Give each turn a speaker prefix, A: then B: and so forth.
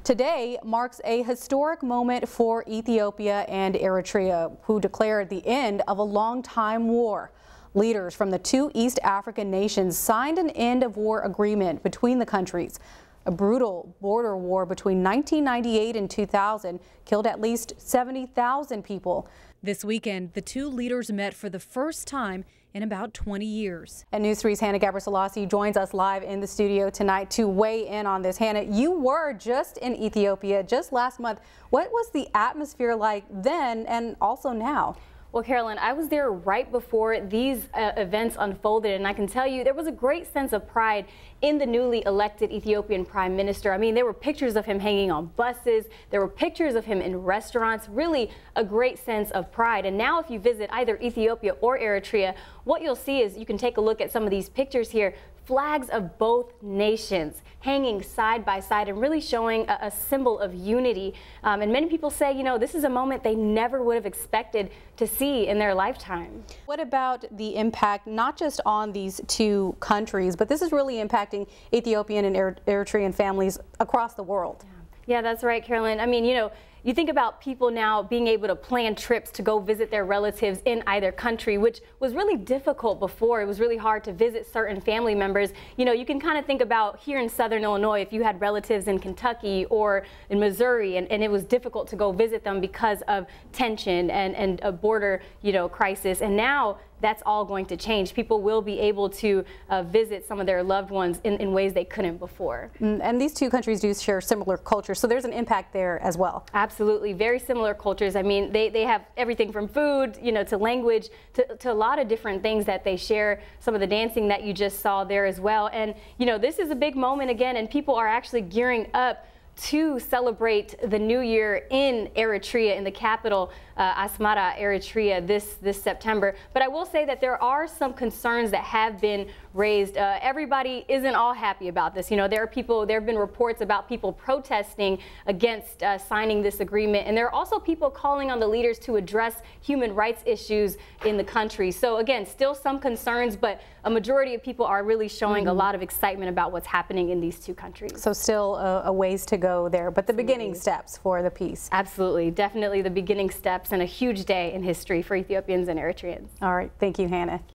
A: Today marks a historic moment for Ethiopia and Eritrea, who declared the end of a long-time war. Leaders from the two East African nations signed an end-of-war agreement between the countries. A brutal border war between 1998 and 2000 killed at least 70,000 people. This weekend, the two leaders met for the first time in about 20 years. And News 3's Hannah Gabriselassie joins us live in the studio tonight to weigh in on this. Hannah, you were just in Ethiopia just last month. What was the atmosphere like then and also now?
B: Well, Carolyn, I was there right before these events unfolded, and I can tell you there was a great sense of pride in the newly elected Ethiopian prime minister. I mean, there were pictures of him hanging on buses. There were pictures of him in restaurants, really a great sense of pride. And now if you visit either Ethiopia or Eritrea, what you'll see is you can take a look at some of these pictures here. Flags of both nations hanging side by side and really showing a symbol of unity. And many people say, you know, this is a moment they never would have expected to see in their lifetime.
A: What about the impact, not just on these two countries, but this is really impacting Ethiopian and Eritrean families across the world?
B: Yeah, that's right, Carolyn. I mean, you know, you think about people now being able to plan trips to go visit their relatives in either country, which was really difficult before. It was really hard to visit certain family members. You know, you can kind of think about here in Southern Illinois, if you had relatives in Kentucky or in Missouri, and it was difficult to go visit them because of tension and a border, you know, crisis. And now that's all going to change. People will be able to visit some of their loved ones in ways they couldn't before.
A: And these two countries do share similar cultures, so there's an impact there as well.
B: Absolutely, very similar cultures. I mean, they have everything from food, you know, to language, to a lot of different things that they share. Some of the dancing that you just saw there as well. And, you know, this is a big moment again, and people are actually gearing up to celebrate the new year in Eritrea, in the capital, Asmara, Eritrea, this September. But I will say that there are some concerns that have been raised. Everybody isn't all happy about this. You know, there have been reports about people protesting against signing this agreement, and there are also people calling on the leaders to address human rights issues in the country. So again, still some concerns, but a majority of people are really showing a lot of excitement about what's happening in these two countries.
A: So still a ways to go there, but the beginning steps for the peace.
B: Absolutely, definitely the beginning steps, and a huge day in history for Ethiopians and Eritreans.
A: All right, thank you, Hannah.